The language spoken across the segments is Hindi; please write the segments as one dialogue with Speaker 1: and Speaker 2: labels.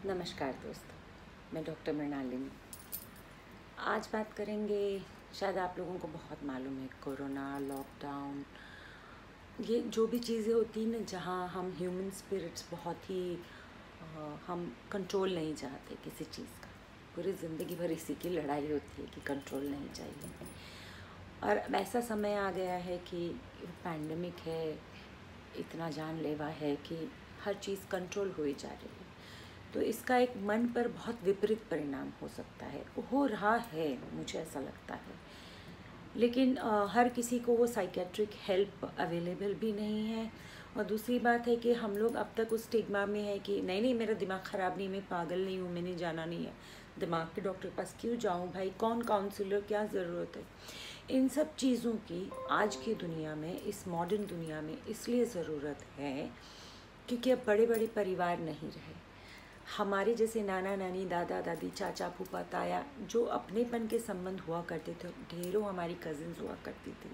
Speaker 1: नमस्कार दोस्तों, मैं डॉक्टर मृणालिनी। आज बात करेंगे, शायद आप लोगों को बहुत मालूम है, कोरोना, लॉकडाउन, ये जो भी चीज़ें होती हैं ना, जहाँ हम ह्यूमन स्पिरिट्स बहुत ही हम कंट्रोल नहीं चाहते किसी चीज़ का। पूरी ज़िंदगी भर इसी की लड़ाई होती है कि कंट्रोल नहीं चाहिए। और ऐसा समय आ गया है कि पैंडमिक है, इतना जानलेवा है कि हर चीज़ कंट्रोल हुई जा रही है। तो इसका एक मन पर बहुत विपरीत परिणाम हो सकता है, हो रहा है, मुझे ऐसा लगता है। लेकिन हर किसी को वो साइकेट्रिक हेल्प अवेलेबल भी नहीं है। और दूसरी बात है कि हम लोग अब तक उस स्टिग्मा में है कि नहीं नहीं, मेरा दिमाग ख़राब नहीं, मैं पागल नहीं हूँ, मैंने जाना नहीं है, दिमाग के डॉक्टर के पास क्यों जाऊँ भाई, कौन काउंसलर, क्या ज़रूरत है। इन सब चीज़ों की आज की दुनिया में, इस मॉडर्न दुनिया में इसलिए ज़रूरत है क्योंकि अब बड़े बड़े परिवार नहीं रहे। हमारे जैसे नाना नानी, दादा दादी, चाचा फूफा ताया, जो अपनेपन के संबंध हुआ करते थे, ढेरों हमारी कजिन्स हुआ करती थी।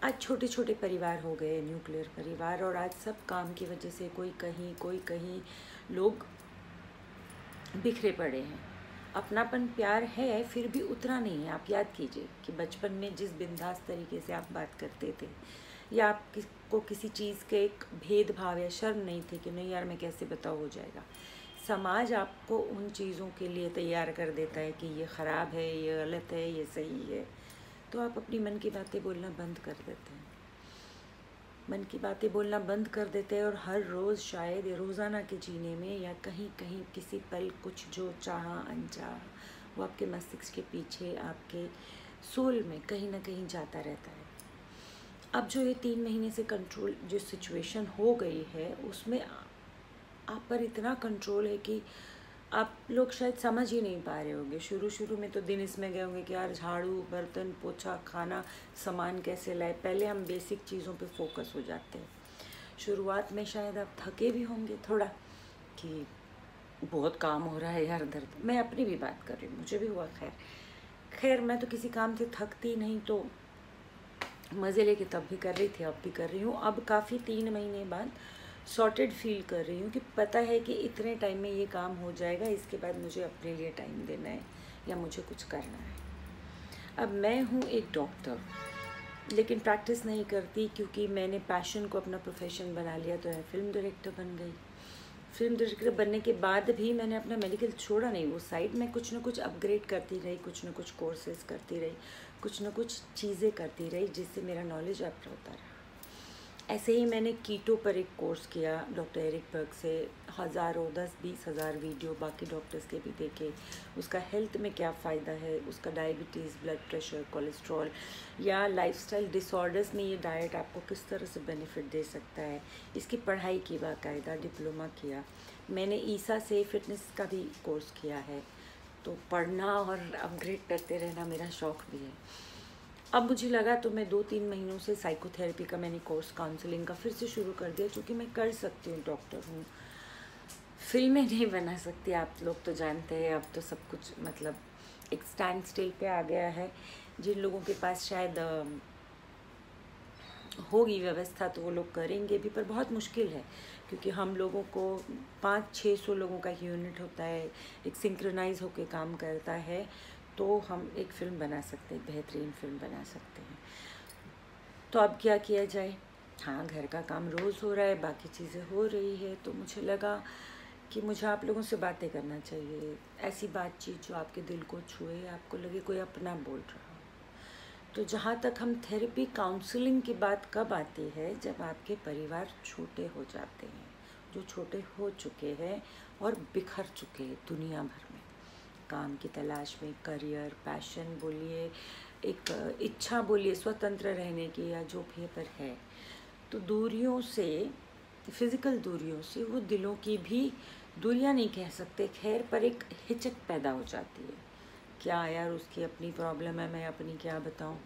Speaker 1: आज छोटे छोटे परिवार हो गए, न्यूक्लियर परिवार। और आज सब काम की वजह से कोई कहीं लोग बिखरे पड़े हैं। अपनापन प्यार है, फिर भी उतना नहीं है। आप याद कीजिए कि बचपन में जिस बिंदास तरीके से आप बात करते थे, या आपको किसी चीज़ के एक भेदभाव या शर्म नहीं थी कि नहीं यार मैं कैसे बताऊँ, हो जाएगा। समाज आपको उन चीज़ों के लिए तैयार कर देता है कि ये ख़राब है, ये गलत है, ये सही है। तो आप अपनी मन की बातें बोलना बंद कर देते हैं, मन की बातें बोलना बंद कर देते हैं। और हर रोज़ शायद रोज़ाना के जीने में या कहीं कहीं किसी पल कुछ जो चाहा अनचाहा, वो आपके मस्तिष्क के पीछे, आपके सोल में कहीं ना कहीं जाता रहता है। अब जो ये 3 महीने से कंट्रोल जो सिचुएशन हो गई है, उसमें आप पर इतना कंट्रोल है कि आप लोग शायद समझ ही नहीं पा रहे होंगे। शुरू में तो दिन इसमें गए होंगे कि यार झाड़ू, बर्तन, पोछा, खाना, सामान कैसे लाए। पहले हम बेसिक चीज़ों पे फोकस हो जाते हैं। शुरुआत में शायद आप थके भी होंगे थोड़ा कि बहुत काम हो रहा है यार, दर्द। मैं अपनी भी बात कर रही हूँ, मुझे भी हुआ। खैर मैं तो किसी काम से थकती नहीं, तो मज़े लेके तब भी कर रही थी, अब भी कर रही हूँ। अब काफ़ी 3 महीने बाद सॉर्टेड फील कर रही हूँ कि पता है कि इतने टाइम में ये काम हो जाएगा, इसके बाद मुझे अपने लिए टाइम देना है या मुझे कुछ करना है। अब मैं हूँ एक डॉक्टर, लेकिन प्रैक्टिस नहीं करती क्योंकि मैंने पैशन को अपना प्रोफेशन बना लिया। तो मैं फ़िल्म डायरेक्टर बन गई। फ़िल्म डायरेक्टर बनने के बाद भी मैंने अपना मेडिकल छोड़ा नहीं। वो साइड में कुछ ना कुछ अपग्रेड करती रही, कुछ ना कुछ कोर्सेज करती रही, कुछ ना कुछ चीज़ें करती रही, जिससे मेरा नॉलेज अप होता रहा। ऐसे ही मैंने कीटो पर एक कोर्स किया डॉक्टर एरिक बर्ग से। हज़ारों, 10-20 हज़ार वीडियो बाकी डॉक्टर्स के भी देखे, उसका हेल्थ में क्या फ़ायदा है, उसका डायबिटीज़, ब्लड प्रेशर, कोलेस्ट्रॉल या लाइफस्टाइल डिसऑर्डर्स में ये डाइट आपको किस तरह से बेनिफिट दे सकता है। इसकी पढ़ाई की, बाकायदा डिप्लोमा किया। मैंने ईसा से फ़िटनेस का भी कोर्स किया है। तो पढ़ना और अपग्रेड करते रहना मेरा शौक़ भी है। अब मुझे लगा, तो मैं 2-3 महीनों से साइकोथेरेपी का मैंने कोर्स, काउंसलिंग का फिर से शुरू कर दिया, क्योंकि मैं कर सकती हूँ, डॉक्टर हूँ। फिल्में नहीं बना सकती, आप लोग तो जानते हैं। अब तो सब कुछ मतलब एक स्टैंड स्टिल पे आ गया है। जिन लोगों के पास शायद होगी व्यवस्था तो वो लोग करेंगे भी, पर बहुत मुश्किल है क्योंकि हम लोगों को 500-600 लोगों का यूनिट होता है, एक सिंक्रोनाइज होकर काम करता है। तो हम एक फ़िल्म बना सकते हैं, बेहतरीन फ़िल्म बना सकते हैं। तो अब क्या किया जाए। हाँ, घर का काम रोज़ हो रहा है, बाकी चीज़ें हो रही है। तो मुझे लगा कि मुझे आप लोगों से बातें करना चाहिए, ऐसी बातचीत जो आपके दिल को छुए, आपको लगे कोई अपना बोल रहा हो। तो जहाँ तक हम थेरेपी, काउंसलिंग की बात कब आती है, जब आपके परिवार छोटे हो जाते हैं, जो छोटे हो चुके हैं और बिखर चुके हैं दुनिया भर में, काम की तलाश में, करियर, पैशन बोलिए, एक इच्छा बोलिए स्वतंत्र रहने की, या जो भी पर है। तो दूरियों से, फिज़िकल दूरियों से, वो दिलों की भी दूरियां नहीं कह सकते, खैर, पर एक हिचक पैदा हो जाती है। क्या यार, उसकी अपनी प्रॉब्लम है, मैं अपनी क्या बताऊं,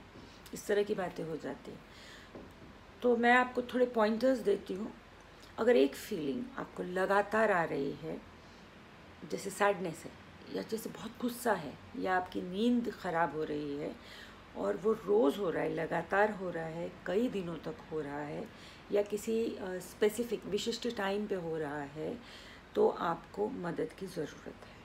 Speaker 1: इस तरह की बातें हो जाती हैं। तो मैं आपको थोड़े पॉइंटर्स देती हूँ। अगर एक फीलिंग आपको लगातार आ रही है, जैसे सैडनेस है, या जैसे बहुत गुस्सा है, या आपकी नींद ख़राब हो रही है और वो रोज़ हो रहा है, लगातार हो रहा है, कई दिनों तक हो रहा है, या किसी स्पेसिफिक विशिष्ट टाइम पे हो रहा है, तो आपको मदद की ज़रूरत है।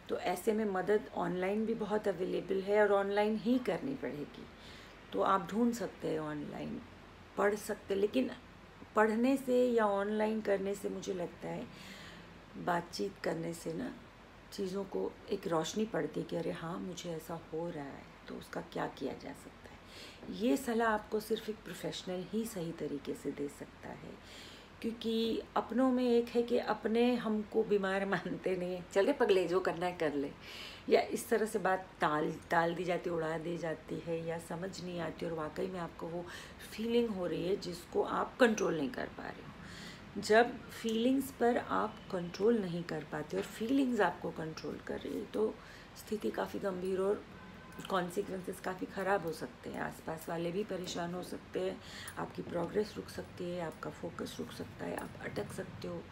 Speaker 1: तो ऐसे में मदद ऑनलाइन भी बहुत अवेलेबल है और ऑनलाइन ही करनी पड़ेगी। तो आप ढूंढ सकते हैं ऑनलाइन, पढ़ सकते, लेकिन पढ़ने से या ऑनलाइन करने से मुझे लगता है बातचीत करने से ना चीज़ों को एक रोशनी पड़ती कि अरे हाँ मुझे ऐसा हो रहा है, तो उसका क्या किया जा सकता है। ये सलाह आपको सिर्फ एक प्रोफेशनल ही सही तरीके से दे सकता है, क्योंकि अपनों में एक है कि अपने हमको बीमार मानते नहीं, चले पगले जो करना है कर ले, या इस तरह से बात टाल दी जाती, उड़ा दी जाती है, या समझ नहीं आती और वाकई में आपको वो फीलिंग हो रही है जिसको आप कंट्रोल नहीं कर पा रहे हो। जब फीलिंग्स पर आप कंट्रोल नहीं कर पाते और फीलिंग्स आपको कंट्रोल कर रही है तो स्थिति काफ़ी गंभीर और कॉन्सिक्वेंसेस काफ़ी ख़राब हो सकते हैं। आसपास वाले भी परेशान हो सकते हैं, आपकी प्रोग्रेस रुक सकती है, आपका फोकस रुक सकता है, आप अटक सकते हो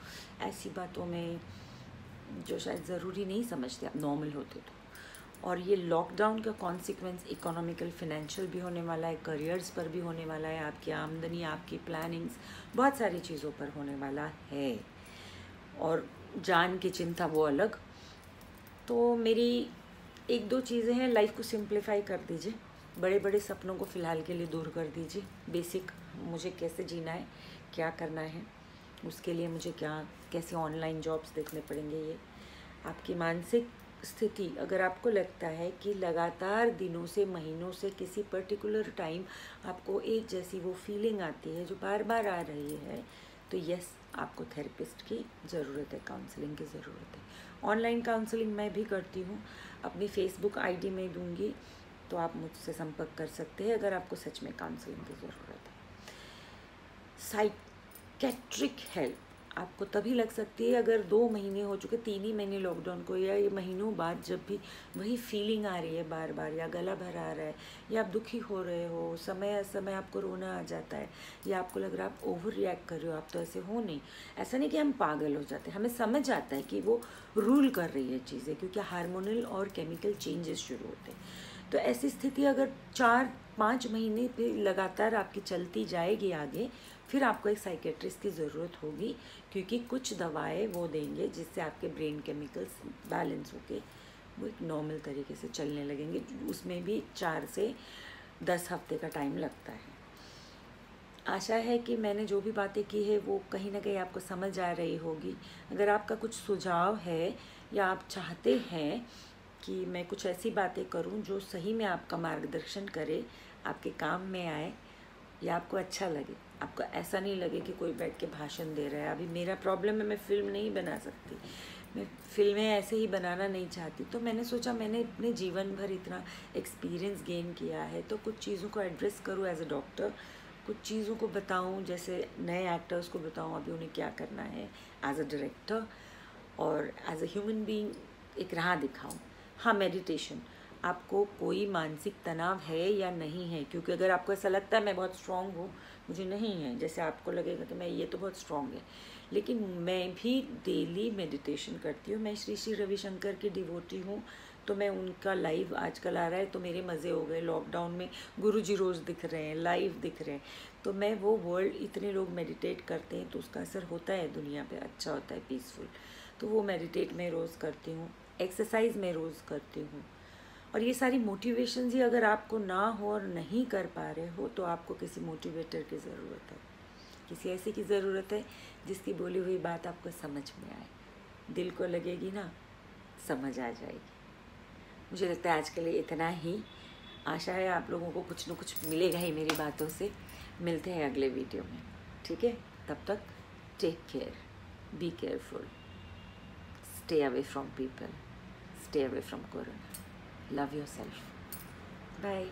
Speaker 1: ऐसी बातों में जो शायद ज़रूरी नहीं समझते आप नॉर्मल होते तो। और ये लॉकडाउन का कॉन्सिक्वेंस इकोनॉमिकल फिनेंशियल भी होने वाला है, करियर्स पर भी होने वाला है, आपकी आमदनी, आपकी प्लानिंग्स, बहुत सारी चीज़ों पर होने वाला है। और जान की चिंता वो अलग। तो मेरी एक दो चीज़ें हैं, लाइफ को सिंप्लीफाई कर दीजिए, बड़े बड़े सपनों को फ़िलहाल के लिए दूर कर दीजिए। बेसिक मुझे कैसे जीना है, क्या करना है, उसके लिए मुझे कैसे ऑनलाइन जॉब्स देखने पड़ेंगे, ये आपकी मानसिक स्थिति। अगर आपको लगता है कि लगातार दिनों से महीनों से किसी पर्टिकुलर टाइम आपको एक जैसी वो फीलिंग आती है जो बार बार आ रही है, तो यस, आपको थेरेपिस्ट की ज़रूरत है, काउंसलिंग की ज़रूरत है। ऑनलाइन काउंसलिंग मैं भी करती हूँ, अपनी फेसबुक आईडी में दूंगी, तो आप मुझसे संपर्क कर सकते हैं अगर आपको सच में काउंसलिंग की ज़रूरत है। साइकेट्रिक हेल्प आपको तभी लग सकती है अगर 2 महीने हो चुके, 3 ही महीने लॉकडाउन को, या ये महीनों बाद जब भी वही फीलिंग आ रही है बार बार, या गला भर आ रहा है, या आप दुखी हो रहे हो, समय समय आपको रोना आ जाता है, या आपको लग रहा है आप ओवर रिएक्ट कर रहे हो, आप तो ऐसे हो नहीं। ऐसा नहीं कि हम पागल हो जाते, हमें समझ आता है कि वो रूल कर रही है चीज़ें, क्योंकि हार्मोनल और केमिकल चेंजेस शुरू होते हैं। तो ऐसी स्थिति अगर 4-5 महीने पे लगातार आपकी चलती जाएगी आगे, फिर आपको एक साइकेट्रिस्ट की ज़रूरत होगी, क्योंकि कुछ दवाएं वो देंगे जिससे आपके ब्रेन केमिकल्स बैलेंस होके वो एक नॉर्मल तरीके से चलने लगेंगे। उसमें भी 4 से 10 हफ्ते का टाइम लगता है। आशा है कि मैंने जो भी बातें की है वो कहीं ना कहीं आपको समझ आ रही होगी। अगर आपका कुछ सुझाव है या आप चाहते हैं कि मैं कुछ ऐसी बातें करूं जो सही में आपका मार्गदर्शन करे, आपके काम में आए, या आपको अच्छा लगे, आपको ऐसा नहीं लगे कि कोई बैठ के भाषण दे रहा है। अभी मेरा प्रॉब्लम है, मैं फ़िल्म नहीं बना सकती, मैं फ़िल्में ऐसे ही बनाना नहीं चाहती, तो मैंने सोचा मैंने अपने जीवन भर इतना एक्सपीरियंस गेन किया है तो कुछ चीज़ों को एड्रेस करूँ एज अ डॉक्टर, कुछ चीज़ों को बताऊँ, जैसे नए एक्टर्स को बताऊँ अभी उन्हें क्या करना है एज अ डायरेक्टर, और एज अ ह्यूमन बीइंग एक राह दिखाऊँ। हाँ, मेडिटेशन, आपको कोई मानसिक तनाव है या नहीं है, क्योंकि अगर आपको ऐसा लगता है मैं बहुत स्ट्रॉन्ग हूँ, मुझे नहीं है, जैसे आपको लगेगा कि मैं ये तो बहुत स्ट्रॉन्ग है, लेकिन मैं भी डेली मेडिटेशन करती हूँ। मैं श्री श्री रविशंकर की डिवोटी हूँ, तो मैं उनका लाइव आजकल आ रहा है तो मेरे मज़े हो गए। लॉकडाउन में गुरुजी रोज़ दिख रहे हैं, लाइव दिख रहे हैं, तो मैं वो वर्ल्ड, इतने लोग मेडिटेट करते हैं तो उसका असर होता है दुनिया पे, अच्छा होता है, पीसफुल। तो वो मेडिटेट मैं रोज़ करती हूँ, एक्सरसाइज मैं रोज़ करती हूँ। और ये सारी मोटिवेशन ही अगर आपको ना हो और नहीं कर पा रहे हो तो आपको किसी मोटिवेटर की ज़रूरत है, किसी ऐसे की ज़रूरत है जिसकी बोली हुई बात आपको समझ में आए, दिल को लगेगी ना, समझ आ जाएगी। मुझे लगता है आज के लिए इतना ही। आशा है आप लोगों को कुछ न कुछ मिलेगा ही मेरी बातों से। मिलते हैं अगले वीडियो में, ठीक है? तब तक take care, be careful, stay away from people, stay away from corona, love yourself, bye.